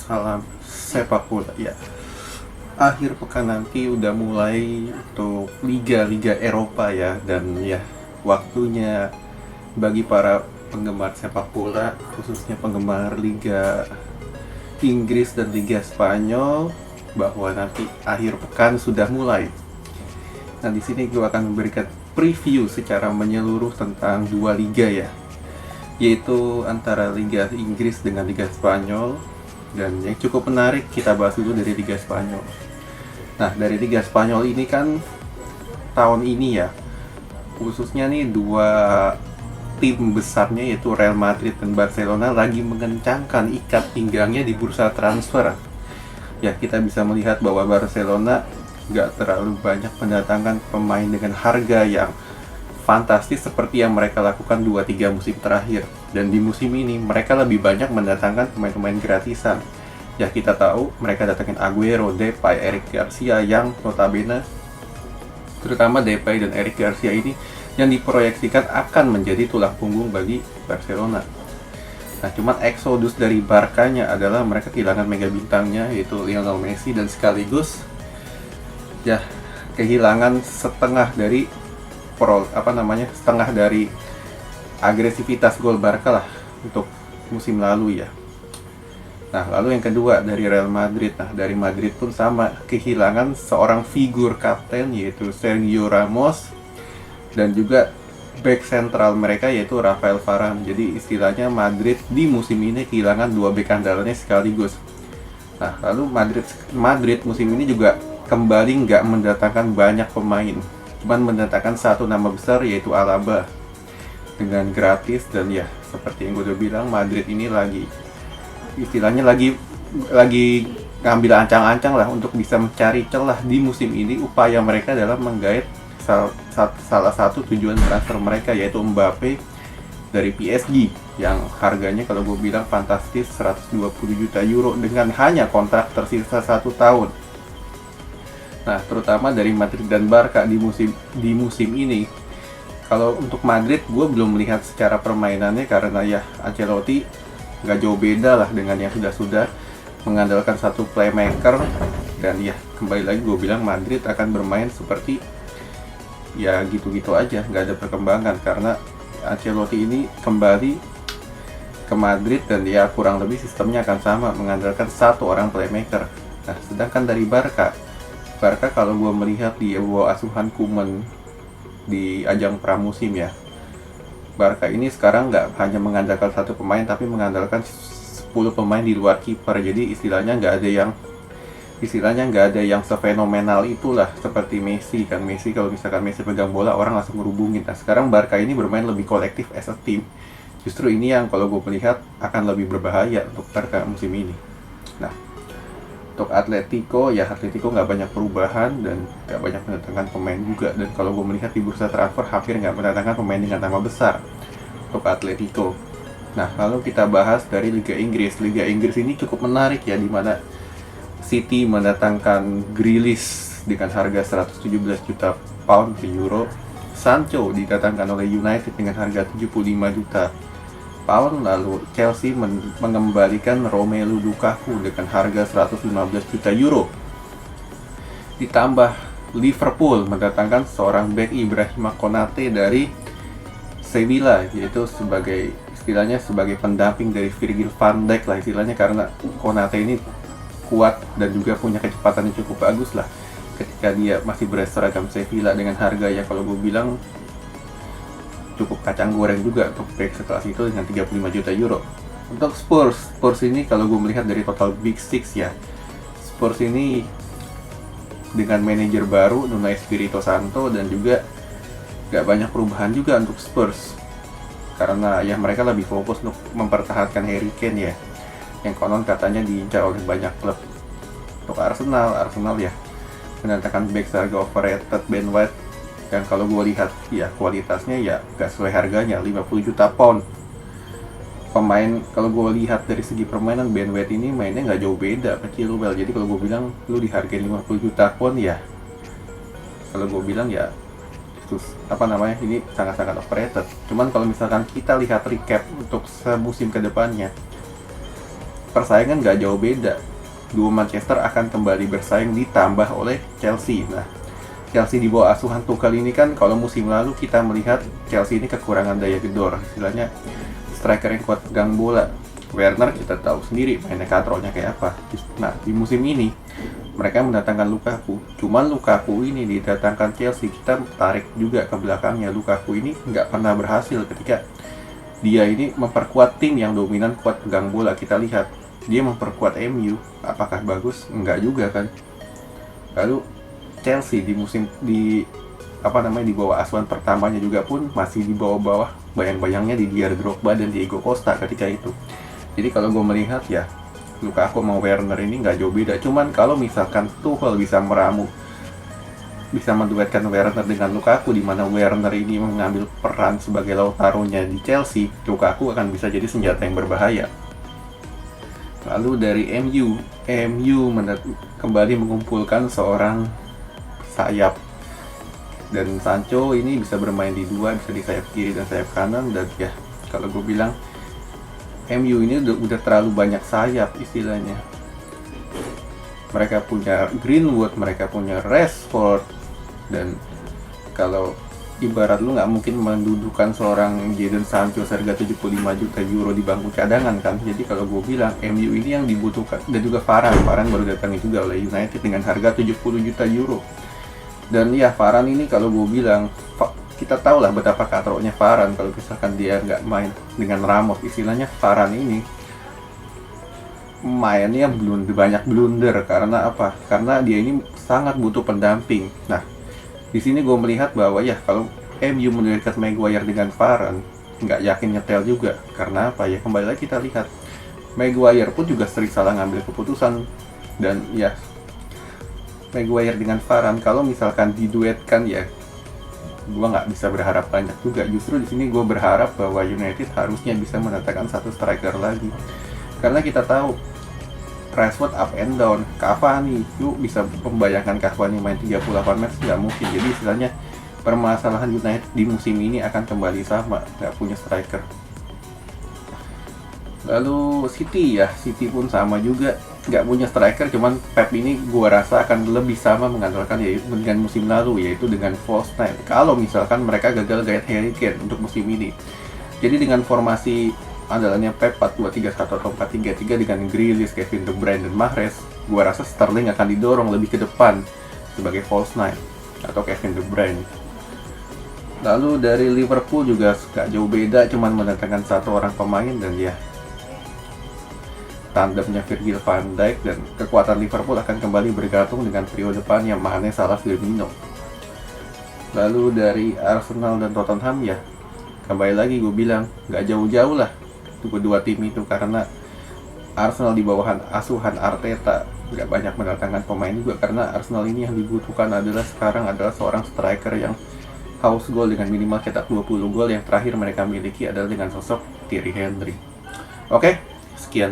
Salam sepak bola ya. Akhir pekan nanti udah mulai untuk liga-liga Eropa ya, dan ya waktunya bagi para penggemar sepak bola, khususnya penggemar Liga Inggris dan Liga Spanyol, bahwa nanti akhir pekan sudah mulai. Nah, di sini gue akan memberikan preview secara menyeluruh tentang dua liga ya, yaitu antara Liga Inggris dengan Liga Spanyol. Dan yang cukup menarik, kita bahas dulu dari Liga Spanyol. Nah, dari Liga Spanyol ini kan tahun ini ya, khususnya nih dua tim besarnya yaitu Real Madrid dan Barcelona lagi mengencangkan ikat pinggangnya di bursa transfer. Ya, kita bisa melihat bahwa Barcelona nggak terlalu banyak mendatangkan pemain dengan harga yang fantastis seperti yang mereka lakukan 2-3 musim terakhir. Dan di musim ini mereka lebih banyak mendatangkan pemain-pemain gratisan. Ya, kita tahu mereka datangin Aguero, Depay, Eric Garcia yang notabene, terutama Depay dan Eric Garcia ini yang diproyeksikan akan menjadi tulang punggung bagi Barcelona. Nah, cuman eksodus dari Barkanya adalah mereka kehilangan mega bintangnya yaitu Lionel Messi, dan sekaligus ya kehilangan setengah dari agresivitas gol Barca lah untuk musim lalu ya. Nah, lalu yang kedua dari Real Madrid. Nah, dari Madrid pun sama, kehilangan seorang figur kapten yaitu Sergio Ramos, dan juga back sentral mereka yaitu Rafael Varane. Jadi istilahnya Madrid di musim ini kehilangan dua back andalannya sekaligus. Nah, lalu Madrid musim ini juga kembali nggak mendatangkan banyak pemain, cuman mendatangkan satu nama besar yaitu Alaba dengan gratis. Dan ya seperti yang gue udah bilang, Madrid ini lagi ngambil ancang-ancang lah untuk bisa mencari celah di musim ini. Upaya mereka adalah menggait salah satu tujuan transfer mereka yaitu Mbappe dari PSG yang harganya kalau gue bilang fantastis, 120 juta euro dengan hanya kontrak tersisa 1 tahun. Nah, terutama dari Madrid dan Barca di musim ini. Kalau untuk Madrid, gue belum melihat secara permainannya karena ya Ancelotti nggak jauh beda lah dengan yang sudah mengandalkan satu playmaker. Dan ya kembali lagi gue bilang Madrid akan bermain seperti ya gitu-gitu aja, nggak ada perkembangan karena Ancelotti ini kembali ke Madrid dan ya kurang lebih sistemnya akan sama, mengandalkan satu orang playmaker. Nah, sedangkan dari Barca kalau gue melihat di bawah asuhan Koeman di ajang pramusim ya, Barca ini sekarang nggak hanya mengandalkan satu pemain tapi mengandalkan 10 pemain di luar kiper. Jadi istilahnya nggak ada yang sefenomenal itulah seperti Messi kan. Messi kalau misalkan Messi pegang bola orang langsung ngerubungin. Nah, sekarang Barca ini bermain lebih kolektif as a team. Justru ini yang kalau gue melihat akan lebih berbahaya untuk Barca musim ini. Nah, untuk Atletico nggak banyak perubahan dan nggak banyak mendatangkan pemain juga. Dan kalau gue melihat di bursa transfer hampir nggak mendatangkan pemain dengan nama besar untuk Atletico. Nah, lalu kita bahas dari Liga Inggris. Liga Inggris ini cukup menarik ya, di mana City mendatangkan Grealish dengan harga 117 juta pound ke euro. Sancho didatangkan oleh United dengan harga 75 juta pound. Lalu Chelsea mengembalikan Romelu Lukaku dengan harga 115 juta euro. Ditambah Liverpool mendatangkan seorang bek Ibrahima Konate dari Sevilla, yaitu sebagai pendamping dari Virgil van Dijk lah istilahnya, karena Konate ini kuat dan juga punya kecepatan yang cukup bagus lah ketika dia masih berseragam Sevilla, dengan harga yang kalau gue bilang cukup kacang goreng juga untuk back sekelas itu dengan 35 juta euro. Untuk Spurs ini kalau gue melihat dari total Big Six ya, Spurs ini dengan manajer baru Nuno Espirito Santo dan juga gak banyak perubahan juga untuk Spurs karena ya mereka lebih fokus untuk mempertahankan Harry Kane ya, yang konon katanya diincar oleh banyak klub. Untuk Arsenal ya mendatangkan back seharga overrated Ben White yang kalau gue lihat ya kualitasnya ya gak sesuai harganya, 50 juta pound. Pemain kalau gue lihat dari segi permainan, Ben White ini mainnya nggak jauh beda ke Chilwell. Jadi kalau gue bilang lu dihargai 50 juta pound ya, kalau gue bilang ya ini sangat-sangat overrated. Cuman kalau misalkan kita lihat recap untuk semusim kedepannya, persaingan nggak jauh beda. Dua Manchester akan kembali bersaing ditambah oleh Chelsea. Nah, Chelsea di bawah asuhan Tuchel ini kan, kalau musim lalu kita melihat Chelsea ini kekurangan daya gedor, istilahnya striker yang kuat pegang bola. Werner kita tahu sendiri mainnya katrolnya kayak apa. Nah, di musim ini mereka mendatangkan Lukaku. Cuman Lukaku ini didatangkan Chelsea, kita tarik juga ke belakangnya. Lukaku ini nggak pernah berhasil ketika dia ini memperkuat tim yang dominan kuat pegang bola. Kita lihat dia memperkuat MU, apakah bagus? Enggak juga kan. Lalu Chelsea di musim di bawah asuhan pertamanya juga pun masih di bawah-bawah bayang-bayangnya di Didier Drogba dan Diego Costa ketika itu. Jadi kalau gue melihat ya, Lukaku sama Werner ini nggak jauh beda. Cuman kalau misalkan Tuchel bisa menduetkan Werner dengan Lukaku, di mana Werner ini mengambil peran sebagai Lautaro-nya di Chelsea, Lukaku akan bisa jadi senjata yang berbahaya. Lalu dari MU kembali mengumpulkan seorang sayap, dan Sancho ini bisa bermain di dua, bisa di sayap kiri dan sayap kanan. Dan ya, kalau gue bilang MU ini udah terlalu banyak sayap istilahnya. Mereka punya Greenwood, mereka punya Rashford, dan kalau ibarat lu nggak mungkin mendudukan seorang Jadon Sancho harga 75 juta euro di bangku cadangan kan. Jadi kalau gue bilang MU ini yang dibutuhkan, dan juga Varane baru datang juga oleh United dengan harga 70 juta euro. Dan ya, Varane ini kalau gue bilang, kita tahu lah betapa katroknya Varane kalau misalkan dia nggak main dengan Ramos. Istilahnya Varane ini mainnya banyak blunder. Karena apa? Karena dia ini sangat butuh pendamping. Nah, di sini gue melihat bahwa ya, kalau MU mendekat Maguire dengan Varane, nggak yakin nyetel juga. Karena apa ya? Kembali lagi kita lihat, Maguire pun juga sering salah ngambil keputusan. Dan ya, Maguire dengan Varane kalau misalkan diduetkan ya, gue nggak bisa berharap banyak juga. Justru di sini gue berharap bahwa United harusnya bisa mendatangkan satu striker lagi, karena kita tahu Rashford up and down. Cavani, yuk bisa membayangkan Cavani main 38 match? Nggak mungkin. Jadi istilahnya permasalahan United di musim ini akan kembali sama, nggak punya striker. Lalu City pun sama juga, nggak punya striker. Cuman Pep ini gue rasa akan lebih sama mengandalkan yaitu dengan musim lalu, yaitu dengan false nine. Kalau misalkan mereka gagal gait Harry Kane untuk musim ini, jadi dengan formasi andalannya Pep 4-2-3-1 atau 4-3-3 dengan Grealish, Kevin De Bruyne dan Mahrez, gue rasa Sterling akan didorong lebih ke depan sebagai false nine atau Kevin De Bruyne. Lalu dari Liverpool juga gak jauh beda, cuman mendatangkan satu orang pemain, dan ya, tandemnya Virgil van Dijk, dan kekuatan Liverpool akan kembali bergantung dengan trio depannya Mane, Salah, Firmino. Lalu dari Arsenal dan Tottenham ya, kembali lagi gue bilang nggak jauh-jauh lah kedua tim itu, karena Arsenal di bawahan asuhan Arteta nggak banyak mendatangkan pemain juga, karena Arsenal ini yang dibutuhkan sekarang adalah seorang striker yang haus gol dengan minimal cetak 20 gol. Yang terakhir mereka miliki adalah dengan sosok Thierry Henry. Oke, sekian dulu.